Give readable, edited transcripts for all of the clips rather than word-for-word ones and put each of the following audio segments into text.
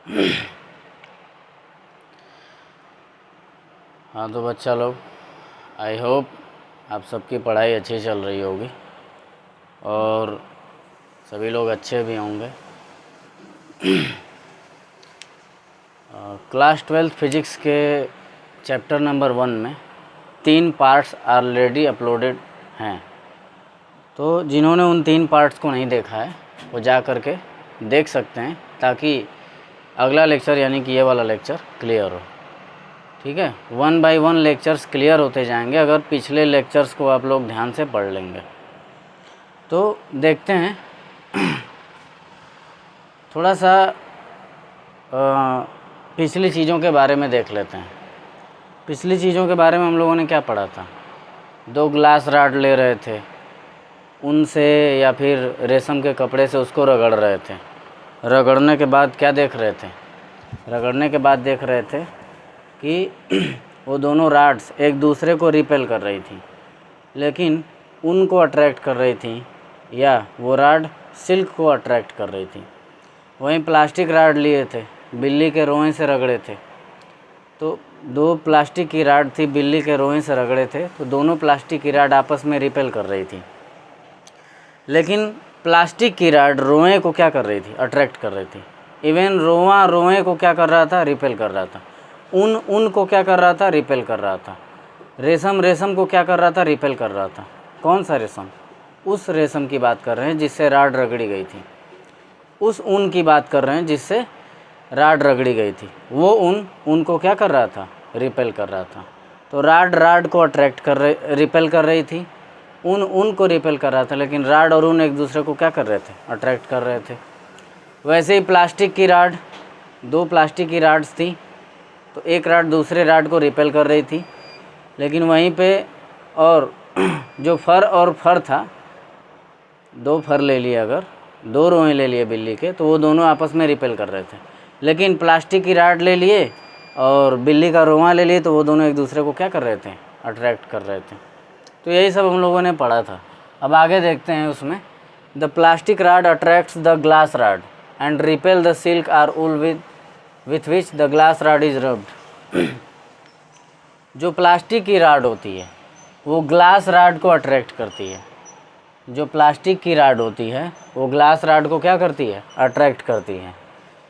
हाँ तो बच्चा लोग, आई होप आप सबकी पढ़ाई अच्छी चल रही होगी और सभी लोग अच्छे भी होंगे। क्लास 12 फिजिक्स के चैप्टर नंबर 1 में 3 पार्ट्स ऑलरेडी अपलोडेड हैं, तो जिन्होंने उन 3 पार्ट्स को नहीं देखा है वो जा कर के देख सकते हैं, ताकि अगला लेक्चर यानी कि ये वाला लेक्चर क्लियर हो। ठीक है, 1 बाय 1 लेक्चर्स क्लियर होते जाएंगे अगर पिछले लेक्चर्स को आप लोग ध्यान से पढ़ लेंगे। तो देखते हैं, थोड़ा सा पिछली चीज़ों के बारे में देख लेते हैं। पिछली चीज़ों के बारे में हम लोगों ने क्या पढ़ा था? 2 ग्लास रॉड ले रहे थे, उनसे या फिर रेशम के कपड़े से उसको रगड़ रहे थे। रगड़ने के बाद क्या देख रहे थे? रगड़ने के बाद देख रहे थे कि वो दोनों रॉड्स एक दूसरे को रिपेल कर रही थी, लेकिन उनको अट्रैक्ट कर रही थी या वो रॉड सिल्क को अट्रैक्ट कर रही थी। वहीं प्लास्टिक रॉड लिए थे, बिल्ली के रोए से रगड़े थे, तो 2 प्लास्टिक की रॉड थी, बिल्ली के रोए से रगड़े थे, तो दोनों प्लास्टिक की रॉड आपस में रिपेल कर रही थी। लेकिन प्लास्टिक की रॉड रोए को क्या कर रही थी? अट्रैक्ट कर रही थी। इवन रोआ रोए को क्या कर रहा था? रिपेल कर रहा था। ऊन को क्या कर रहा था? रिपेल कर रहा था। रेशम को क्या कर रहा था? रिपेल कर रहा था। कौन सा रेशम? उस रेशम की बात कर रहे हैं जिससे रॉड रगड़ी गई थी। उस ऊन की बात कर रहे हैं जिससे रॉड रगड़ी गई थी। वो ऊन को क्या कर रहा था? रिपेल कर रहा था। तो रॉड को अट्रैक्ट कर रही, रिपेल कर रही थी, ऊन को रिपेल कर रहा था, लेकिन रॉड और ऊन एक दूसरे को क्या कर रहे थे? अट्रैक्ट कर रहे थे। वैसे ही प्लास्टिक की रॉड, 2 प्लास्टिक की रॉड्स थी, तो एक रॉड दूसरे रॉड को रिपेल कर रही थी, लेकिन वहीं पे और जो फर था, 2 फर ले लिए, अगर 2 रोए ले लिए बिल्ली के, तो वो दोनों आपस में रिपेल कर रहे थे। लेकिन प्लास्टिक की रॉड ले लिए और बिल्ली का रोआ ले लिए, तो वो दोनों एक दूसरे को क्या कर रहे थे? अट्रैक्ट कर रहे थे। तो यही सब हम लोगों ने पढ़ा था। अब आगे देखते हैं उसमें, the plastic rod attracts the glass rod and repel the silk or wool with which the glass rod is rubbed. जो प्लास्टिक की रॉड होती है वो ग्लास रॉड को अट्रैक्ट करती है। जो प्लास्टिक की रॉड होती है वो ग्लास रॉड को क्या करती है? अट्रैक्ट करती है।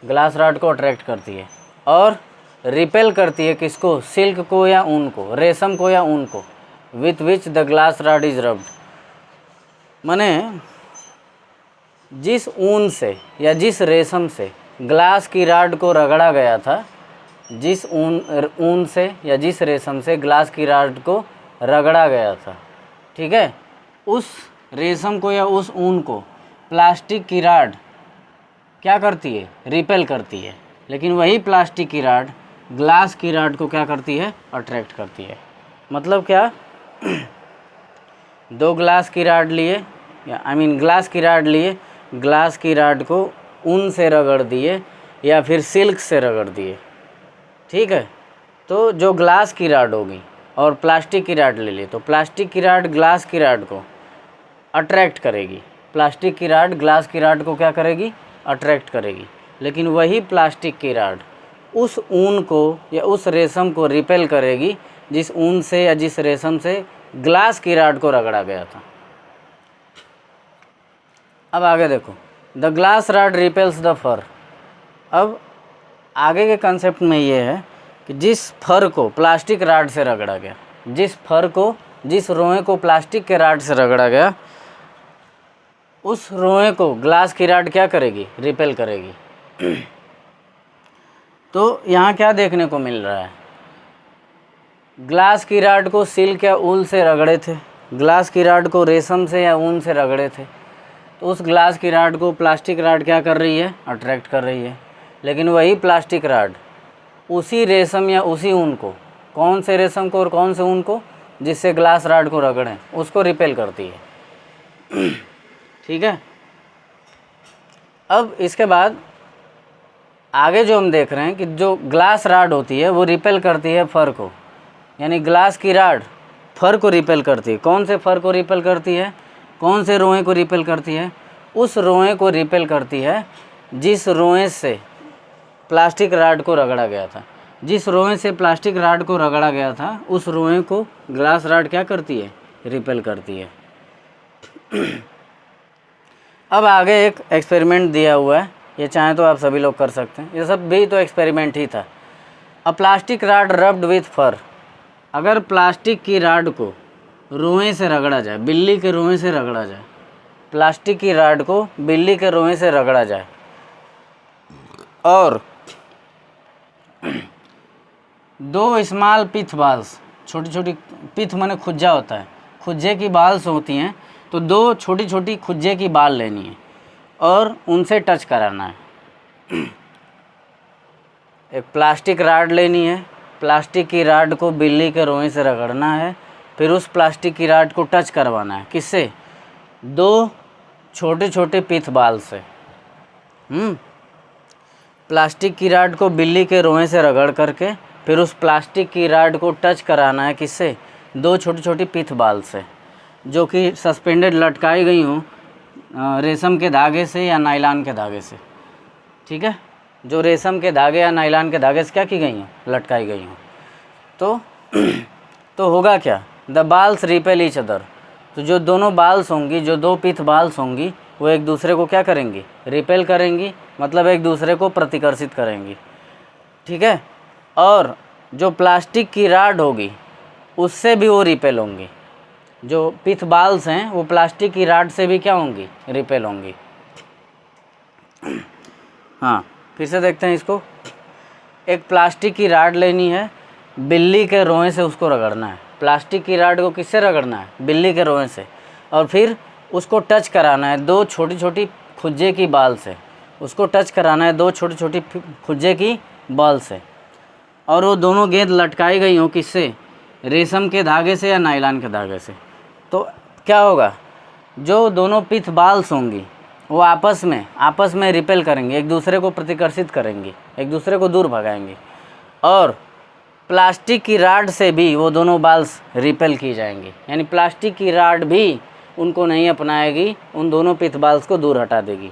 ग्लास रॉड को अट्रैक्ट करती है और रिपेल करती है किसको? सिल्क को या ऊन को, रेशम को या ऊन को, with which the glass rod is rubbed. माने जिस ऊन से या जिस रेशम से ग्लास की रॉड को रगड़ा गया था, जिस ऊन से या जिस रेशम से ग्लास की रॉड को रगड़ा गया था, ठीक है, उस रेशम को या उस ऊन को प्लास्टिक की रॉड क्या करती है? रिपेल करती है। लेकिन वही प्लास्टिक की रॉड ग्लास की रॉड को क्या करती है? अट्रैक्ट करती है। मतलब क्या? 2 ग्लास की रॉड लिए, या ग्लास की रॉड लिए, ग्लास की रॉड को ऊन से रगड़ दिए या फिर सिल्क से रगड़ दिए, ठीक है। तो जो ग्लास की रॉड होगी और प्लास्टिक की रॉड ले ली, तो प्लास्टिक की रॉड ग्लास की रॉड को अट्रैक्ट करेगी, प्लास्टिक की रॉड ग्लास की रॉड को क्या करेगी? अट्रैक्ट करेगी। लेकिन वही प्लास्टिक की रॉड उस ऊन को या उस रेशम को रिपेल करेगी जिस ऊन से या जिस रेशम से ग्लास की रॉड को रगड़ा गया था। अब आगे देखो, the glass rod repels the fur. अब आगे के कंसेप्ट में ये है कि जिस फर को प्लास्टिक रॉड से रगड़ा गया, जिस रोए को प्लास्टिक के रॉड से रगड़ा गया, उस रोए को ग्लास की रॉड क्या करेगी? रिपेल करेगी। तो यहाँ क्या देखने को मिल रहा है? ग्लास की रॉड को सिल्क या ऊन से रगड़े थे, ग्लास की रॉड को रेशम से या ऊन से रगड़े थे, तो उस ग्लास की रॉड को प्लास्टिक रॉड क्या कर रही है? अट्रैक्ट कर रही है। लेकिन वही प्लास्टिक रॉड उसी रेशम या उसी ऊन को, कौन से रेशम को और कौन से ऊन को? जिससे ग्लास रॉड को रगड़ें, उसको रिपेल करती है। ठीक है। अब इसके बाद आगे जो हम देख रहे हैं कि जो ग्लास रॉड होती है वो रिपेल करती है फर को, यानी ग्लास की रॉड फर को रिपेल करती है। कौन से फर को रिपेल करती है? कौन से रोए को रिपेल करती है? उस रोए को रिपेल करती है जिस रोए से प्लास्टिक राड को रगड़ा गया था। जिस रोए से प्लास्टिक राड को रगड़ा गया था उस रोए को ग्लास राड क्या करती है? रिपेल करती है। अब आगे एक एक्सपेरिमेंट दिया हुआ है, ये चाहें तो आप सभी लोग कर सकते हैं। ये सब भी तो एक्सपेरिमेंट ही था। A plastic rod rubbed with fur. अगर प्लास्टिक की राड को रोए से रगड़ा जाए, बिल्ली के रोए से रगड़ा जाए, प्लास्टिक की राड को बिल्ली के रोए से रगड़ा जाए और 2 स्मॉल पिथ बाल्स, छोटी छोटी पिथ माने खुज्जा होता है, खुज्जे की बाल्स होती हैं, तो 2 छोटी छोटी खुज्जे की बाल लेनी है और उनसे टच कराना है। एक प्लास्टिक राड लेनी है, प्लास्टिक की राड को बिल्ली के रोए से रगड़ना है, फिर उस प्लास्टिक की राड को टच करवाना है। किससे? 2 छोटे छोटे पिथ बाल से। प्लास्टिक की राड को बिल्ली के रोए से रगड़ करके फिर उस प्लास्टिक की राड को टच कराना है। किससे? 2 छोटी छोटी पिथ बाल से, जो कि सस्पेंडेड लटकाई गई हों रेशम के धागे से या नायलॉन के धागे से। ठीक है, जो रेशम के धागे या नायलॉन के धागे से क्या की गई हों? लटकाई गई हों। तो होगा क्या? The balls repel each other. तो जो दोनों बाल्स होंगी, जो 2 पिथ बाल्स होंगी, वो एक दूसरे को क्या करेंगी? रिपेल करेंगी, मतलब एक दूसरे को प्रतिकर्षित करेंगी। ठीक है, और जो प्लास्टिक की राड होगी उससे भी वो रिपेल होंगी। जो पिथ बाल्स हैं वो प्लास्टिक की राड से भी क्या होंगी? रिपेल होंगी। हाँ, फिर से देखते हैं इसको। एक प्लास्टिक की राड लेनी है, बिल्ली के रोए से उसको रगड़ना है। प्लास्टिक की राड को किससे रगड़ना है? बिल्ली के रोए से, और फिर उसको टच कराना है 2 छोटी छोटी खुज्जे की बाल से। उसको टच कराना है 2 छोटी छोटी खुज्जे की बाल से, और वो दोनों गेंद लटकाई गई हों किससे? रेशम के धागे से या नायलॉन के धागे से। तो क्या होगा? जो दोनों पिथ बाल्स होंगी वो आपस में रिपेल करेंगे, एक दूसरे को प्रतिकर्षित करेंगी, एक दूसरे को दूर भगाएंगी, और प्लास्टिक की राड से भी वो दोनों बाल्स रिपेल की जाएंगी। यानी प्लास्टिक की राड भी उनको नहीं अपनाएगी, उन दोनों पिथ बाल्स को दूर हटा देगी।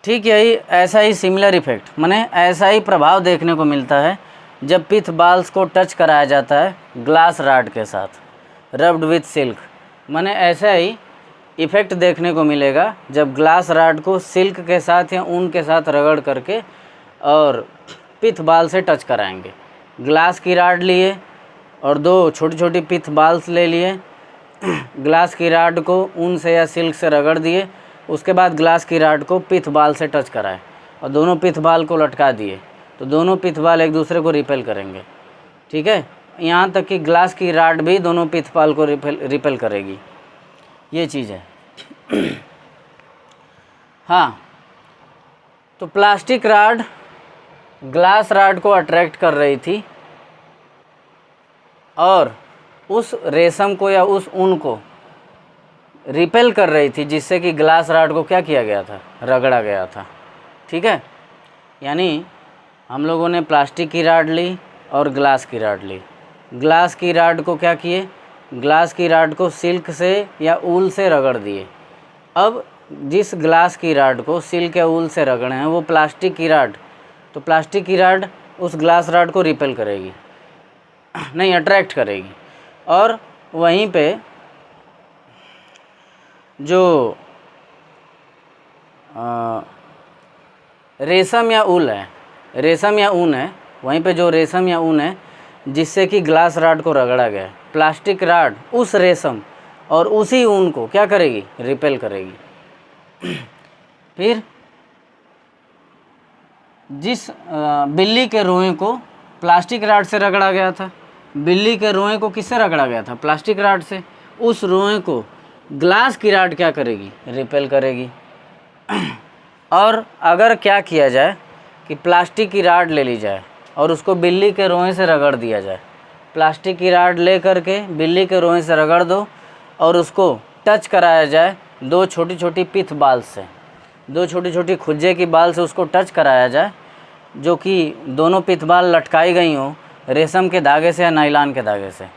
ठीक यही ऐसा ही सिमिलर इफेक्ट, माने ऐसा ही प्रभाव देखने को मिलता है जब पिथ बाल्स को टच कराया जाता है ग्लास राड के साथ, रब्ड विथ सिल्क। माने ऐसा ही इफ़ेक्ट देखने को मिलेगा जब ग्लास राड को सिल्क के साथ या ऊन के साथ रगड़ करके और पिथ बाल से टच कराएंगे। ग्लास की राड लिए और 2 छोटी छोटी पिथ बाल्स ले लिए, ग्लास की राड को ऊन से या सिल्क से रगड़ दिए, उसके बाद ग्लास की राड को पिथ बाल से टच कराए और दोनों पिथ बाल को लटका दिए, तो दोनों पिथ बाल एक दूसरे को रिपेल करेंगे। ठीक है, यहाँ तक कि ग्लास की राड भी दोनों पिथ बाल को रिपेल करेगी। ये चीज़ है। हाँ, तो प्लास्टिक राड ग्लास राड को अट्रैक्ट कर रही थी और उस रेशम को या उस ऊन को रिपेल कर रही थी, जिससे कि ग्लास राड को क्या किया गया था? रगड़ा गया था। ठीक है, यानी हम लोगों ने प्लास्टिक की राड ली और ग्लास की राड ली। ग्लास की राड को क्या किए? ग्लास की राड को सिल्क से या ऊल से रगड़ दिए। अब जिस ग्लास की राड को सिल्क या ऊल से रगड़े हैं वो प्लास्टिक की राड, तो प्लास्टिक की राड उस ग्लास राड को रिपेल करेगी, नहीं अट्रैक्ट करेगी, और वहीं पे जो रेशम या ऊन है, वहीं पे जो रेशम या ऊन है जिससे कि ग्लास राड को रगड़ा गया है, प्लास्टिक राड उस रेशम और उसी ऊन को क्या करेगी? रिपेल करेगी। फिर जिस बिल्ली के रोए को प्लास्टिक राड से रगड़ा गया था, बिल्ली के रोए को किससे रगड़ा गया था? प्लास्टिक राड से। उस रोए को ग्लास की राड क्या करेगी? रिपेल करेगी। और अगर क्या किया जाए कि प्लास्टिक की राड ले ली जाए और उसको बिल्ली के रोए से रगड़ दिया जाए, प्लास्टिक की राड ले करके बिल्ली के रोए से रगड़ दो और उसको टच कराया जाए 2 छोटी छोटी पिथ बाल से, 2 छोटी छोटी खुज्जे की बाल से उसको टच कराया जाए, जो कि दोनों पिथ बाल लटकाई गई हों रेशम के धागे से या नायलॉन के धागे से।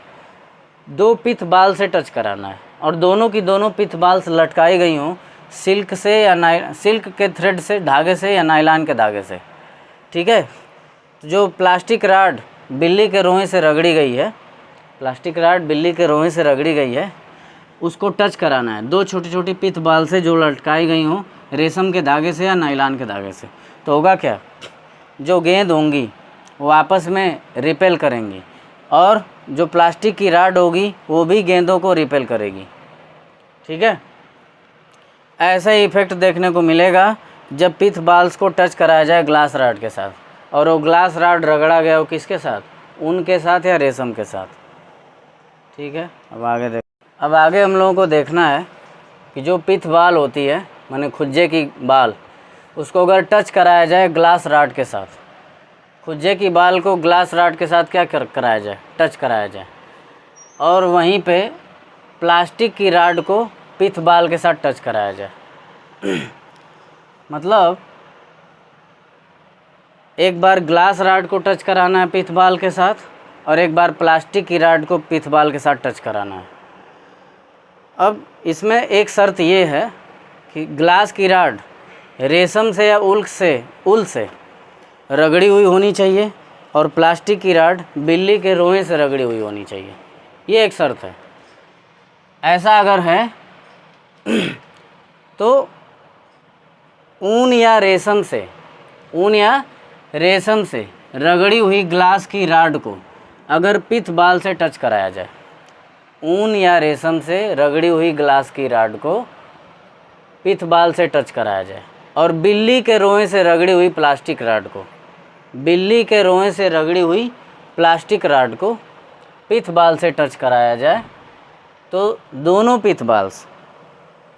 2 पिथ बाल से टच कराना है और दोनों की दोनों पिथ बाल से लटकाई गई हों सिल्क से या सिल्क के थ्रेड से, धागे से, या नायलॉन के धागे से। ठीक है, जो प्लास्टिक राड बिल्ली के रोए से रगड़ी गई है, प्लास्टिक राड बिल्ली के रोए से रगड़ी गई है, उसको टच कराना है 2 छोटी छोटी पिथ बाल से जो लटकाई गई हों रेशम के धागे से या नायलॉन के धागे से। तो होगा क्या, जो गेंद होंगी वो आपस में रिपेल करेंगी और जो प्लास्टिक की राड होगी वो भी गेंदों को रिपेल करेगी। ठीक है, ऐसा ही इफेक्ट देखने को मिलेगा जब पिथ बाल्स को टच कराया जाए ग्लास राड के साथ, और वो ग्लास राड रगड़ा गया हो किसके साथ, ऊन के साथ या रेशम के साथ। ठीक है, अब आगे हम लोगों को देखना है कि जो पिथ बाल होती है माने खुज्जे की बाल, उसको अगर टच कराया जाए ग्लास राड के साथ, खुज्जे की बाल को ग्लास राड के साथ क्या कराया जाए, टच कराया जाए, और वहीं पे प्लास्टिक की राड को पिथ बाल के साथ टच कराया जाए। मतलब एक बार ग्लास राड को टच कराना है पिथ बाल के साथ, और एक बार प्लास्टिक की राड को पिथ बाल के साथ टच कराना है। अब इसमें एक शर्त ये है कि ग्लास की राड रेशम से या उल से रगड़ी हुई होनी चाहिए, और प्लास्टिक की राड बिल्ली के रोए से रगड़ी हुई होनी चाहिए। ये एक शर्त है। ऐसा अगर है तो ऊन या रेशम से रगड़ी हुई ग्लास की राड को अगर पिथ बाल से टच कराया जाए, ऊन या रेशम से रगड़ी हुई ग्लास की राड को पिथ बाल से टच कराया जाए, और बिल्ली के रोए से रगड़ी हुई प्लास्टिक राड को, बिल्ली के रोए से रगड़ी हुई प्लास्टिक राड को पिथ बाल से टच कराया जाए, तो दोनों पिथ बाल्स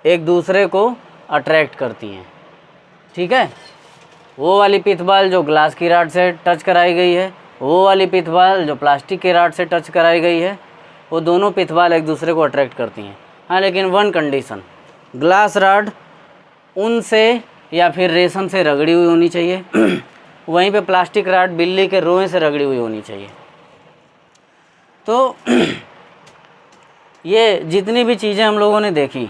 एक दूसरे को अट्रैक्ट करती हैं। ठीक है, वो वाली पिथ बाल जो ग्लास की राड से टच कराई गई है, वो वाली पिथ बाल जो प्लास्टिक की राड से टच कराई गई है, वो दोनों पिथ बाल एक दूसरे को अट्रैक्ट करती हैं। हाँ, लेकिन वन कंडीशन, ग्लास राड ऊन से या फिर रेशम से रगड़ी हुई होनी चाहिए, वहीं पे प्लास्टिक राड बिल्ली के रोए से रगड़ी हुई होनी चाहिए। तो ये जितनी भी चीज़ें हम लोगों ने देखी,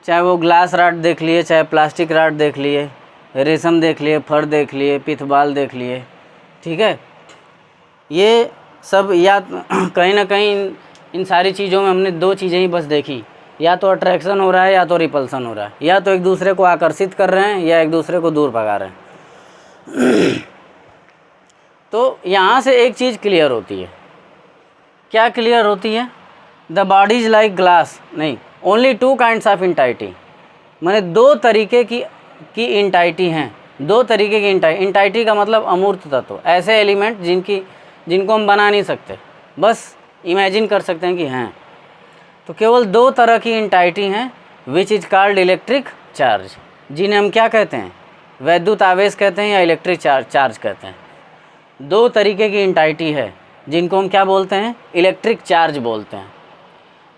चाहे वो ग्लास राड देख लिए, चाहे प्लास्टिक राड देख लिए, रेशम देख लिए, फर देख लिए, पिथ बाल देख लिए, ठीक है, ये सब या कहीं ना कहीं इन सारी चीज़ों में हमने 2 चीज़ें ही बस देखी, या तो अट्रैक्शन हो रहा है या तो रिपल्सन हो रहा है, या तो एक दूसरे को आकर्षित कर रहे हैं या एक दूसरे को दूर भगा रहे हैं। तो यहाँ से एक चीज़ क्लियर होती है। क्या क्लियर होती है? The body is like glass, नहीं, ओनली 2 काइंड्स ऑफ इंटाइटी, माने 2 तरीके की इंटाइटी हैं, 2 तरीके की इंटाइटी का मतलब अमूर्त तत्व, ऐसे एलिमेंट जिनको हम बना नहीं सकते, बस इमेजिन कर सकते हैं कि हैं। तो केवल 2 तरह की इंटाइटी हैं, which is called electric charge, जिन्हें हम क्या कहते हैं, वैद्युत आवेश कहते हैं या इलेक्ट्रिक चार्ज कहते हैं। 2 तरीके की इंटाइटी है जिनको हम क्या बोलते हैं, इलेक्ट्रिक चार्ज बोलते हैं।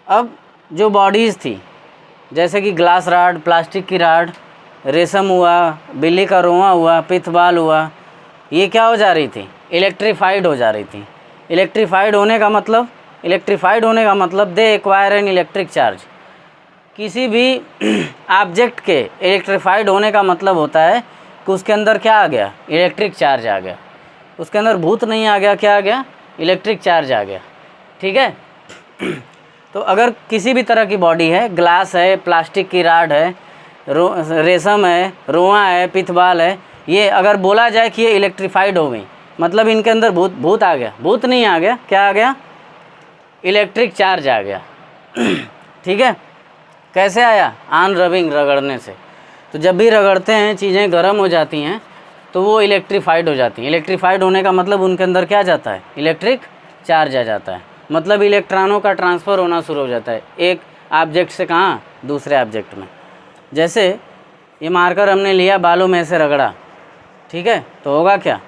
अब जो बॉडीज़ थी, जैसे कि ग्लास राड, प्लास्टिक की राड, रेशम हुआ, बिल्ली का रोआ हुआ, पिथ बाल हुआ, ये क्या हो जा रही थी, इलेक्ट्रीफाइड हो जा रही थी। इलेक्ट्रीफाइड होने का मतलब दे एक्वायर एन इलेक्ट्रिक चार्ज। किसी भी ऑब्जेक्ट के इलेक्ट्रीफाइड होने का मतलब होता है कि उसके अंदर क्या आ गया, इलेक्ट्रिक चार्ज आ गया। उसके अंदर भूत नहीं आ गया, क्या आ गया, इलेक्ट्रिक चार्ज आ गया। ठीक है। तो अगर किसी भी तरह की बॉडी है, ग्लास है, प्लास्टिक की राड है, रेशम है, रोआ है, पिथ बाल है, ये अगर बोला जाए कि ये इलेक्ट्रीफाइड हो गई, मतलब इनके अंदर भूत आ गया। भूत नहीं आ गया, क्या आ गया, इलेक्ट्रिक चार्ज आ गया। ठीक है। कैसे आया, ऑन रबिंग, रगड़ने से। तो जब भी रगड़ते हैं चीज़ें गर्म हो जाती हैं तो वो इलेक्ट्रीफाइड हो जाती हैं। इलेक्ट्रीफाइड होने का मतलब उनके अंदर क्या जाता है, इलेक्ट्रिक चार्ज आ जाता है, मतलब इलेक्ट्रॉनों का ट्रांसफ़र होना शुरू हो जाता है एक ऑब्जेक्ट से कहाँ, दूसरे ऑब्जेक्ट में। जैसे ये मार्कर हमने लिया, बालों में से रगड़ा, ठीक है, तो होगा क्या,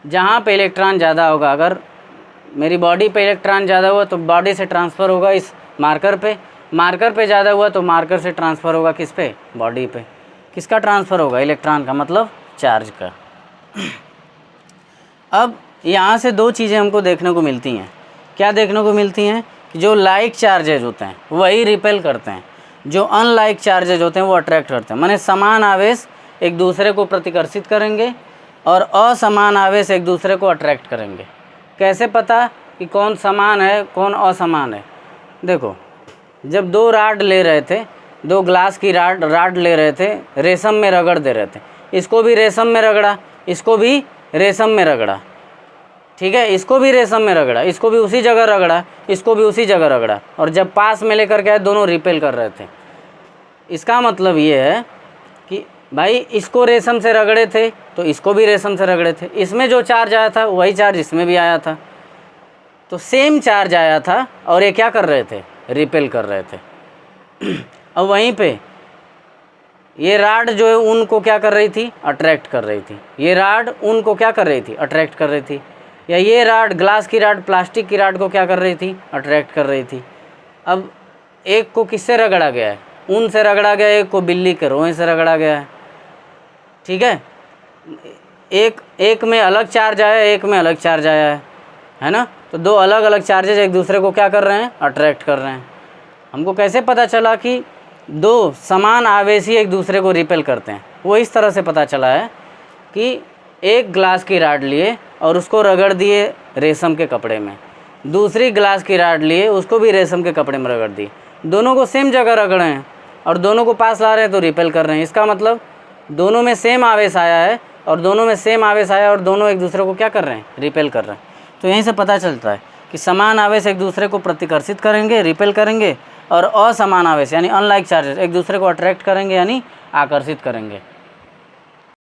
जहाँ पे इलेक्ट्रॉन ज़्यादा होगा, अगर मेरी बॉडी पे इलेक्ट्रॉन ज़्यादा हुआ तो बॉडी से ट्रांसफ़र होगा इस मार्कर पे, मार्कर पे ज़्यादा हुआ तो मार्कर से ट्रांसफ़र होगा किस पे, बॉडी पे। किसका ट्रांसफ़र होगा, इलेक्ट्रॉन का, मतलब चार्ज का। अब यहाँ से 2 चीज़ें हमको देखने को मिलती हैं। क्या देखने को मिलती हैं कि जो लाइक चार्जेज होते हैं वही रिपेल करते हैं, जो अनलाइक चार्जेज होते हैं वो अट्रैक्ट करते हैं। माने समान आवेश एक दूसरे को प्रतिकर्षित करेंगे और असमान आवेश एक दूसरे को अट्रैक्ट करेंगे। कैसे पता कि कौन समान है कौन असमान है? देखो, जब दो राड ले रहे थे, दो ग्लास की राड ले रहे थे, रेशम में रगड़ दे रहे थे, इसको भी रेशम में रगड़ा, इसको भी रेशम में रगड़ा, ठीक है, इसको भी रेशम में रगड़ा, इसको भी उसी जगह रगड़ा, इसको भी उसी जगह रगड़ा, और जब पास में लेकर के आए दोनों रिपेल कर रहे थे। इसका मतलब ये है कि भाई इसको रेशम से रगड़े थे तो इसको भी रेशम से रगड़े थे, इसमें जो चार्ज आया था वही चार्ज इसमें भी आया था, तो सेम चार्ज आया था और ये क्या कर रहे थे? रिपेल कर रहे थे। अब वहीं पे ये राड जो है उनको क्या कर रही थी? अट्रैक्ट कर रही थी। ये राड उनको क्या कर रही थी? अट्रैक्ट कर रही थी। या ये राड, ग्लास की राड प्लास्टिक की राड को क्या कर रही थी? अट्रैक्ट कर रही थी। अब एक को किससे रगड़ा गया है? ऊन से रगड़ा गया, एक को बिल्ली के रोए से रगड़ा गया है, ठीक है। एक में अलग चार्ज आया, एक में अलग चार्ज आया है ना। तो दो अलग अलग चार्जेज एक दूसरे को क्या कर रहे हैं? अट्रैक्ट कर रहे हैं। हमको कैसे पता चला कि दो समान आवेशी एक दूसरे को रिपेल करते हैं? वो इस तरह से पता चला है कि एक ग्लास की राड लिए और उसको रगड़ दिए रेशम के कपड़े में, दूसरी ग्लास की राड लिए उसको भी रेशम के कपड़े में रगड़ दिए, दोनों को सेम जगह रगड़े हैं और दोनों को पास ला रहे हैं तो रिपेल कर रहे हैं। इसका मतलब दोनों में सेम आवेश आया है और दोनों में सेम आवेश आया और दोनों एक दूसरे को क्या कर रहे हैं? रिपेल कर रहे हैं। तो यहीं से पता चलता है कि समान आवेश एक दूसरे को प्रतिकर्षित करेंगे, रिपेल करेंगे, और असमान आवेश यानी अनलाइक चार्जेस एक दूसरे को अट्रैक्ट करेंगे यानी आकर्षित करेंगे।